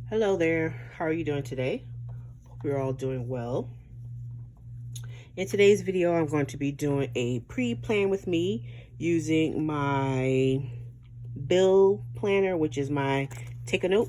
Hello there, how are you doing today? Hope you're all doing well. In today's video, I'm going to be doing a pre-plan with me using my bill planner, which is my take a note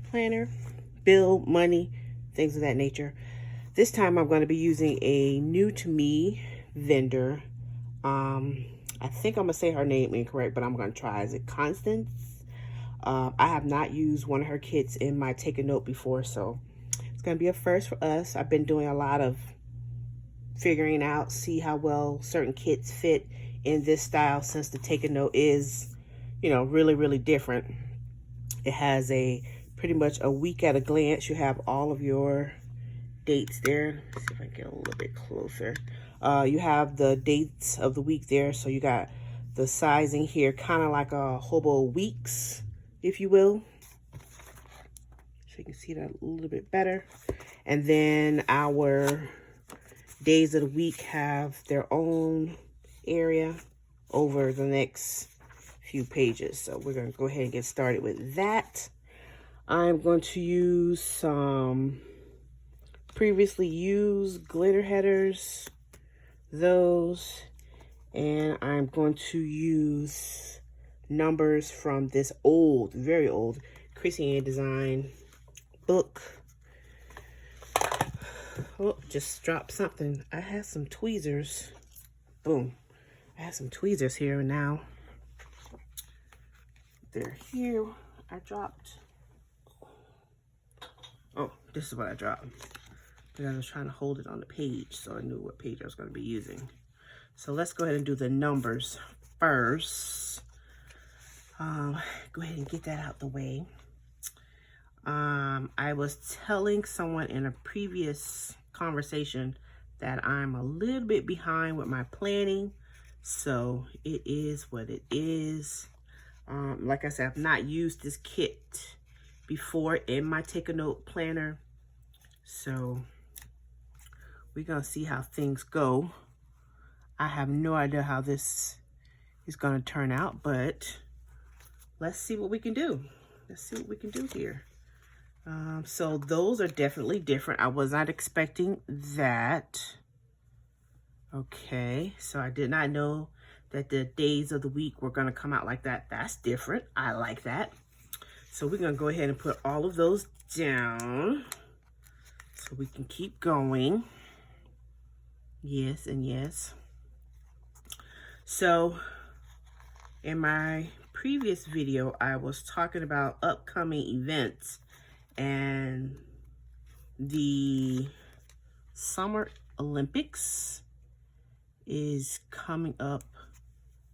planner, bill, money, things of that nature. This time I'm going to be using a new to me vendor. I think I'm going to say her name incorrect, but I'm going to try. Is it Constance? I have not used one of her kits in my take a note before, so it's going to be a first for us. I've been doing a lot of figuring out, see how well certain kits fit in this style, since the take a note is, really, really different. It has a pretty much a week at a glance. You have all of your dates there. Let's see if I can get a little bit closer. You have the dates of the week there, so you got the sizing here, kind of like a Hobo Weeks, if you will. So you can see that a little bit better. And then our days of the week have their own area over the next few pages. So we're going to go ahead and get started with that. I'm going to use some previously used glitter headers, those, and I'm going to use numbers from this old, very old Chrissy Ann Design book. Oh, just dropped something. I had some tweezers. Boom. I have some tweezers here now. They're here. I dropped. Oh, this is what I dropped. And I was trying to hold it on the page, so I knew what page I was going to be using. So let's go ahead and do the numbers first. Go ahead and get that out the way. I was telling someone in a previous conversation that I'm a little bit behind with my planning, so it is what it is. Like I said, I've not used this kit before in my take a note planner, so we're gonna see how things go. I have no idea how this is gonna turn out, but let's see what we can do. Let's see what we can do here. So those are definitely different. I was not expecting that. Okay, so I did not know that the days of the week were going to come out like that. That's different. I like that. So we're going to go ahead and put all of those down so we can keep going. Yes and yes. So in my previous video, I was talking about upcoming events, and the Summer Olympics is coming up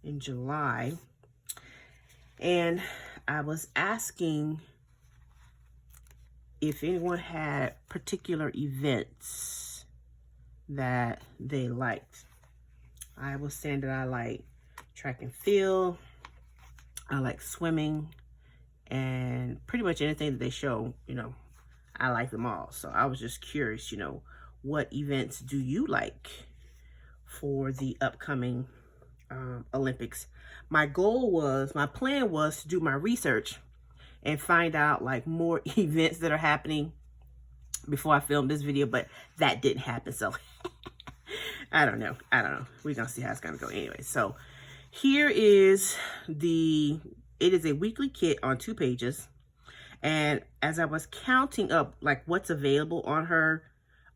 in July, and I was asking if anyone had particular events that they liked. I was saying that I like track and field, I like swimming, and pretty much anything that they show, I like them all. So I was just curious, what events do you like for the upcoming Olympics? My plan was to do my research and find out like more events that are happening before I filmed this video, but that didn't happen. So I don't know. We're gonna see how it's gonna go anyway. So here is it is a weekly kit on 2 pages. And as I was counting up like what's available on her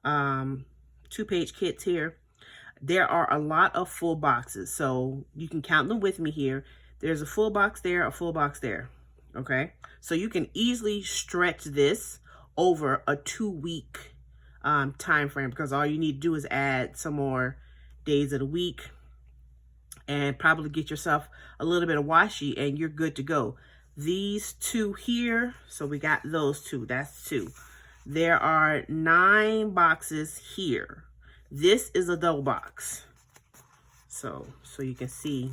2-page kits here, there are a lot of full boxes. So you can count them with me here. There's a full box there, a full box there. Okay. So you can easily stretch this over a 2-week time frame, because all you need to do is add some more days of the week and probably get yourself a little bit of washi and you're good to go. These 2 here, so we got those 2, that's 2. There are 9 boxes here. This is a double box. So you can see,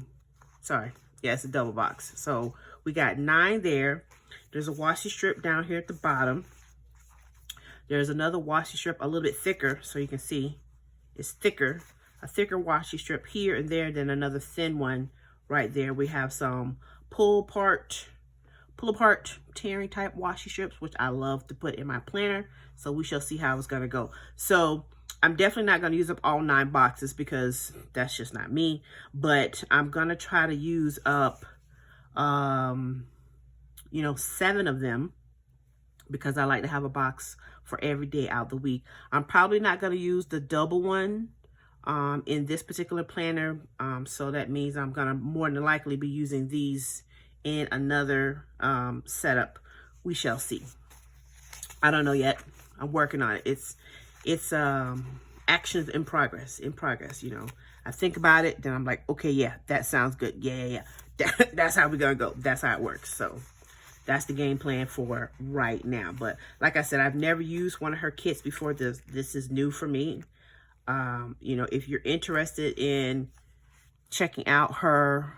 sorry, yeah, it's a double box. So we got 9 there. There's a washi strip down here at the bottom. There's another washi strip a little bit thicker, so you can see it's thicker. A thicker washi strip here and there, then another thin one right there. We have some pull pull apart tearing type washi strips, which I love to put in my planner. So we shall see how it's going to go. So I'm definitely not going to use up all 9 boxes because that's just not me. But I'm going to try to use up, you know, 7 of them, because I like to have a box for every day out of the week. I'm probably not going to use the double one in this particular planner. So that means I'm going to more than likely be using these in another setup. We shall see. I don't know yet. I'm working on it. It's actions in progress, you know. I think about it, then I'm like, okay, yeah, that sounds good. Yeah. That's how we're going to go. That's how it works. So that's the game plan for right now. But like I said, I've never used one of her kits before. This is new for me. You know, if you're interested in checking out her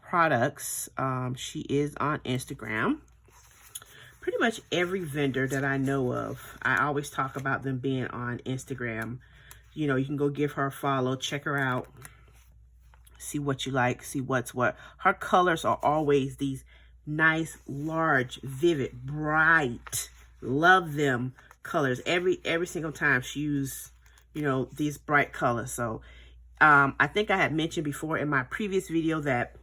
products, she is on Instagram. Pretty much every vendor that I know of, I always talk about them being on Instagram. You know, you can go give her a follow, check her out, see what you like, see what's what. Her colors are always these nice, large, vivid, bright, love them colors. Every single time she uses, you know, these bright colors. So I think I had mentioned before in my previous video that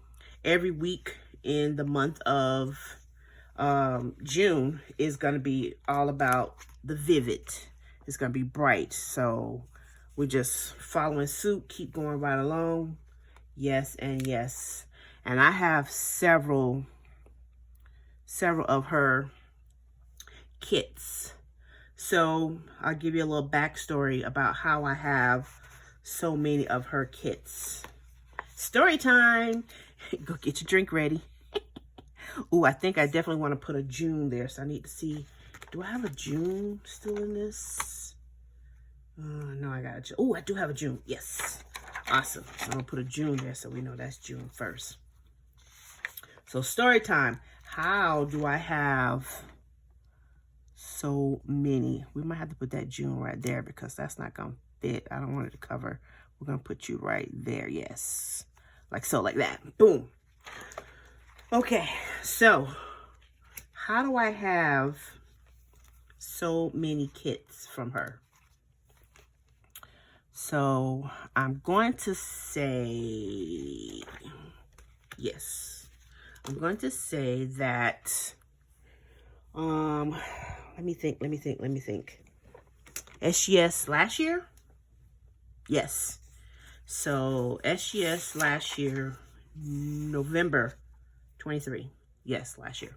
every week in the month of June is going to be all about the vivid. It's going to be bright. So we're just following suit, keep going right along. Yes and yes. And I have several of her kits. So I'll give you a little backstory about how I have so many of her kits. Story time. Go get your drink ready. Ooh, I think I definitely want to put a June there. So I need to see, do I have a June still in this? No, I got a June. Oh, I do have a June. Yes. Awesome. I'm going to put a June there so we know that's June 1st. So story time. How do I have so many? We might have to put that June right there because that's not going to fit. I don't want it to cover. We're going to put you right there. Yes. Like so, like that. Boom. Okay. So how do I have so many kits from her? So I'm going to say, yes. I'm going to say that, let me think. SGS last year? Yes. So SGS last year, November 23. Yes, last year.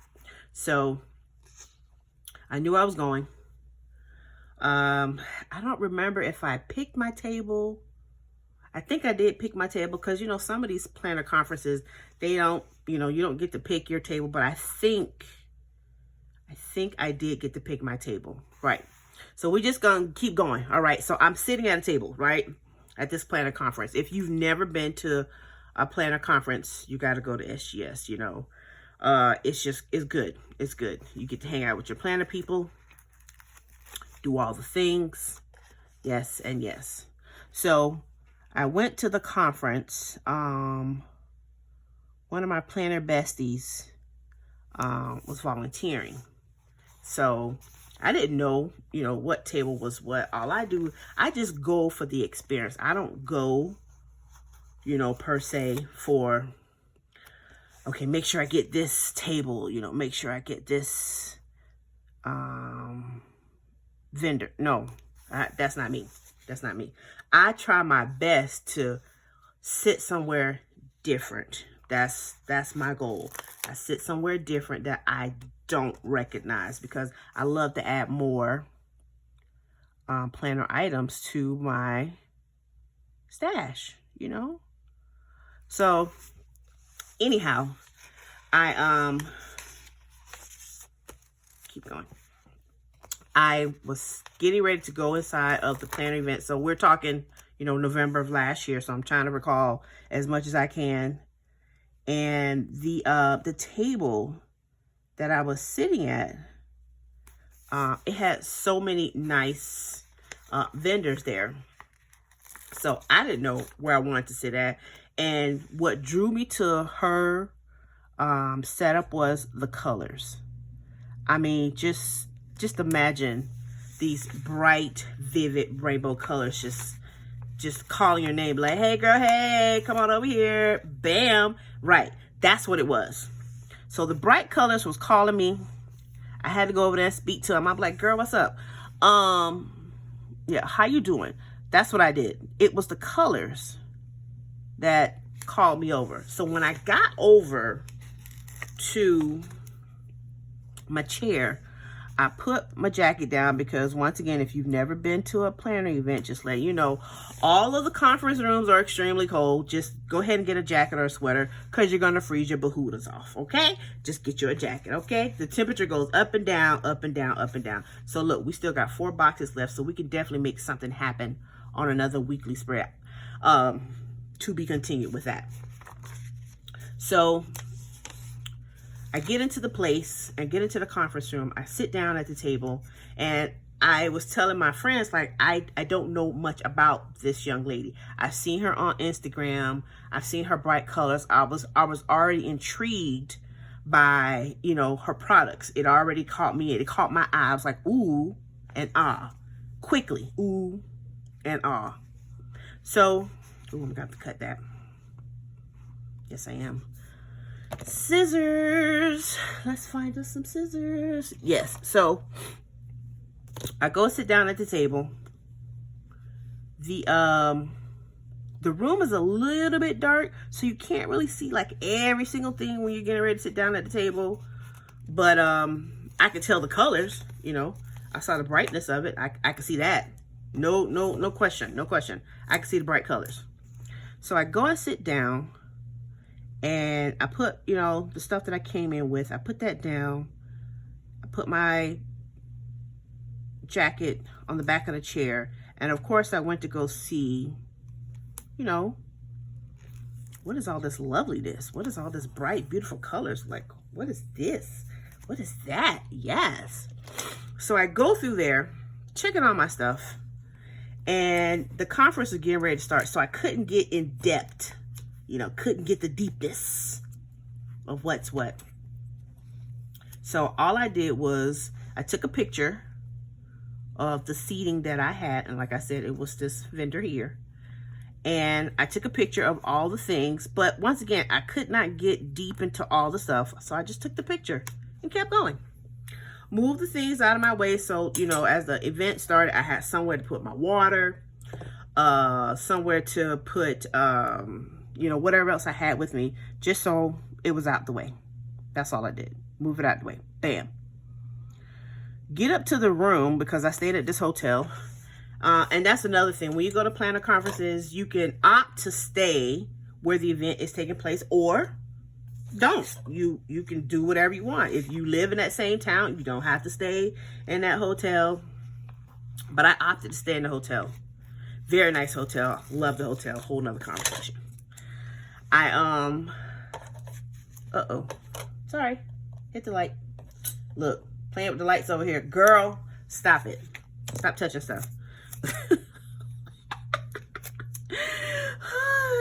So I knew I was going. I don't remember if I picked my table. I think I did pick my table because, you know, some of these planner conferences, they don't, you know, you don't get to pick your table, but I think I did get to pick my table. Right. So we're just going to keep going. All right. So I'm sitting at a table, right, at this planner conference. If you've never been to a planner conference, you got to go to SGS, you know. It's good. It's good. You get to hang out with your planner people, do all the things. Yes and yes. So I went to the conference. One of my planner besties was volunteering. So I didn't know, you know, what table was what. All I do, I just go for the experience. I don't go, you know, per se for, okay, make sure I get this table, you know, make sure I get this vendor. No, that's not me. That's not me. I try my best to sit somewhere different. That's my goal. I sit somewhere different that I don't recognize because I love to add more planner items to my stash, you know? So anyhow, I keep going. I was getting ready to go inside of the planner event. So we're talking, you know, November of last year. So I'm trying to recall as much as I can. And the table that I was sitting at, it had so many nice vendors there. So I didn't know where I wanted to sit at. And what drew me to her setup was the colors. I mean, just imagine these bright, vivid rainbow colors just calling your name, like, hey girl, hey, come on over here. Bam. Right. That's what it was. So the bright colors was calling me. I had to go over there and speak to him. I'm like, girl, what's up? Yeah, how you doing? That's what I did. It was the colors that called me over. So when I got over to my chair, I put my jacket down because, once again, if you've never been to a planner event, just let you know, all of the conference rooms are extremely cold. Just go ahead and get a jacket or a sweater because you're going to freeze your bahootas off, okay? Just get you a jacket, okay? The temperature goes up and down, up and down, up and down. So, look, we still got 4 boxes left, so we can definitely make something happen on another weekly spread. To be continued with that. So I get into the place and get into the conference room. I sit down at the table, and I was telling my friends, like, I don't know much about this young lady. I've seen her on Instagram. I've seen her bright colors. I was already intrigued by, you know, her products. It already caught me. It caught my eye. I was like, ooh and ah. Quickly, ooh and ah. So, ooh, I'm going to cut that. Yes, I am. Scissors. Let's find us some scissors. Yes. So I go sit down at the table. The room is a little bit dark, so you can't really see like every single thing when you're getting ready to sit down at the table. But I could tell the colors, you know. I saw the brightness of it. I could see that. No question. I can see the bright colors. So I go and sit down. And I put, you know, the stuff that I came in with, I put that down. I put my jacket on the back of the chair. And of course, I went to go see, you know, what is all this loveliness? What is all this bright, beautiful colors? Like, what is this? What is that? Yes. So I go through there, checking on my stuff. And the conference was getting ready to start. So I couldn't get in depth. You know, couldn't get the deepness of what's what. So all I did was I took a picture of the seating that I had. And like I said, it was this vendor here. And I took a picture of all the things. But once again, I could not get deep into all the stuff. So I just took the picture and kept going. Moved the things out of my way. So, you know, as the event started, I had somewhere to put my water. Somewhere to put... you know, whatever else I had with me, just so it was out the way. That's all I did. Move it out the way. Bam. Get up to the room, because I stayed at this hotel. And that's another thing. When you go to planner conferences, you can opt to stay where the event is taking place, or don't. You can do whatever you want. If you live in that same town, you don't have to stay in that hotel. But I opted to stay in the hotel. Very nice hotel. Love the hotel. Whole nother conversation. Sorry. Hit the light. Look, playing with the lights over here. Girl, stop it. Stop touching stuff.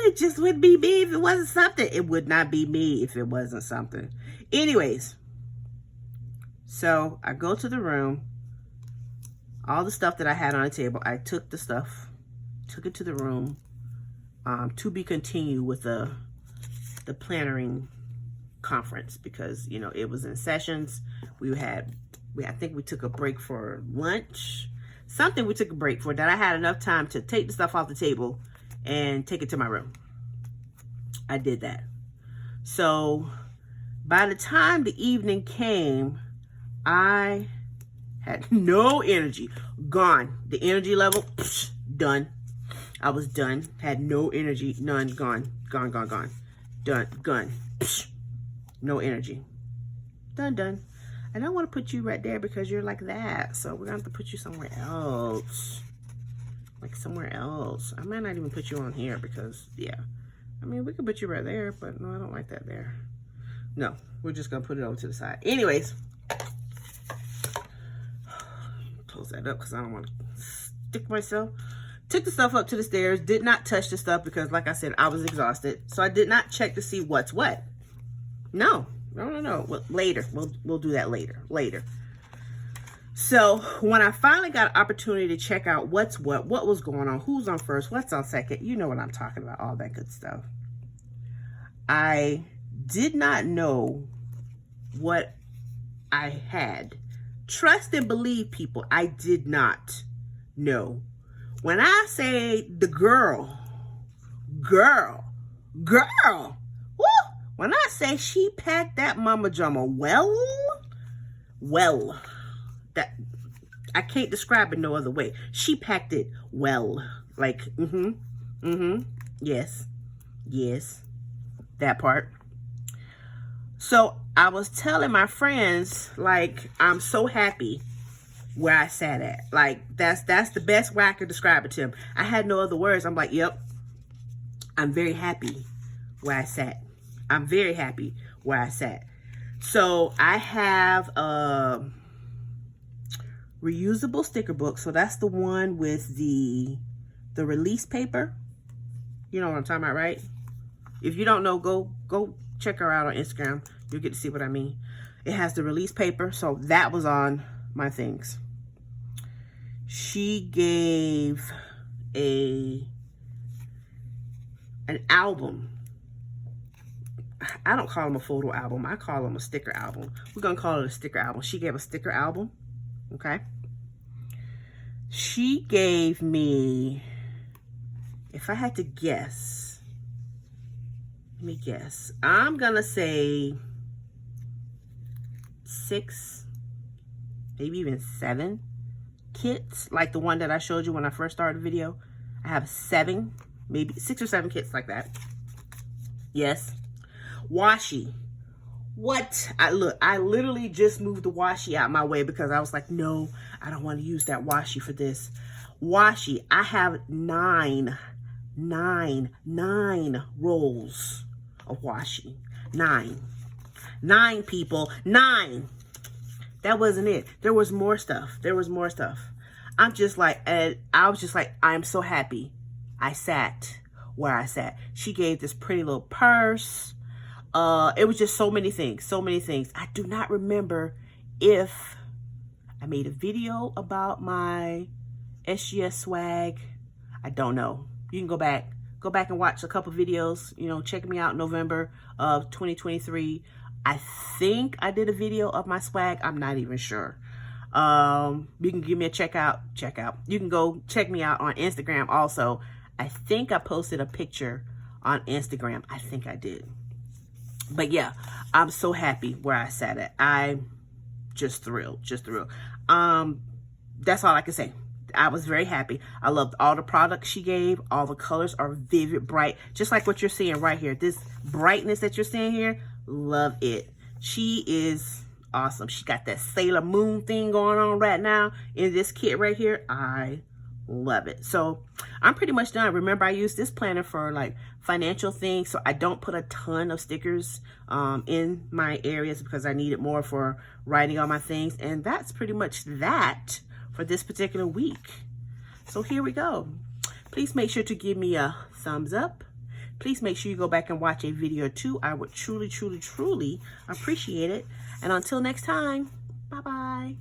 It just wouldn't be me if it wasn't something. It would not be me if it wasn't something. Anyways, so I go to the room. All the stuff that I had on the table, I took the stuff, took it to the room. To be continued with the plannering conference, because, you know, it was in sessions. I think we took a break for lunch. Something we took a break for that I had enough time to take the stuff off the table and take it to my room. I did that. So by the time the evening came, I had no energy. Gone. The energy level, done. I was done. Had no energy. None. Gone. Gone. Done. Gone. No energy. Done. I don't want to put you right there because you're like that. So we're going to have to put you somewhere else. Like somewhere else. I might not even put you on here because, yeah. I mean, we could put you right there, but no, I don't like that there. No, we're just going to put it over to the side. Anyways. Close that up because I don't want to stick myself. Took the stuff up to the stairs. Did not touch the stuff because, like I said, I was exhausted. So I did not check to see what's what. No. Well, later. We'll do that later. So when I finally got an opportunity to check out what was going on, who's on first, what's on second, you know what I'm talking about, all that good stuff. I did not know what I had. Trust and believe, people, I did not know. When I say the girl, woo, when I say she packed that mama jama well, that I can't describe it no other way. She packed it well. Like, yes, that part. So I was telling my friends, like, I'm so happy where I sat at. Like, that's the best way I could describe it to them. I had no other words. I'm like, yep, I'm very happy where I sat. I'm very happy where I sat. So I have a reusable sticker book. So that's the one with the release paper. You know what I'm talking about, right? If you don't know, go check her out on Instagram. You'll get to see what I mean. It has the release paper. So that was on my things. She gave an album. I don't call them a photo album. I call them a sticker album. We're going to call it a sticker album. She gave a sticker album. Okay. She gave me, if I had to guess, let me guess. I'm going to say 6, maybe even 7 kits, like the one that I showed you when I first started the video. I have 7, maybe 6 or 7 kits like that. Yes. Washi. What? I literally just moved the washi out my way because I was like, no, I don't want to use that washi for this. Washi. I have 9 rolls of washi. 9 people. 9. That wasn't it. There was more stuff. I was just like, I'm so happy I sat where I sat. She gave this pretty little purse. It was just so many things. I do not remember if I made a video about my SGS swag. I don't know. You can go back and watch a couple videos, you know, check me out in November of 2023. I think I did a video of my swag. I'm not even sure. You can give me a check out. You can go check me out on Instagram also. I think I posted a picture on Instagram. I think I did. But yeah, I'm so happy where I sat at. I'm just thrilled. That's all I can say. I was very happy. I loved all the products she gave. All the colors are vivid, bright, just like what you're seeing right here. This brightness that you're seeing here, love it. She is awesome. She got that Sailor Moon thing going on right now in this kit right here. I love it. So I'm pretty much done. Remember, I use this planner for like financial things, so I don't put a ton of stickers in my areas because I need it more for writing all my things. And that's pretty much that for this particular week. So here we go. Please make sure to give me a thumbs up. Please make sure you go back and watch a video or 2. I would truly appreciate it. And until next time, bye-bye.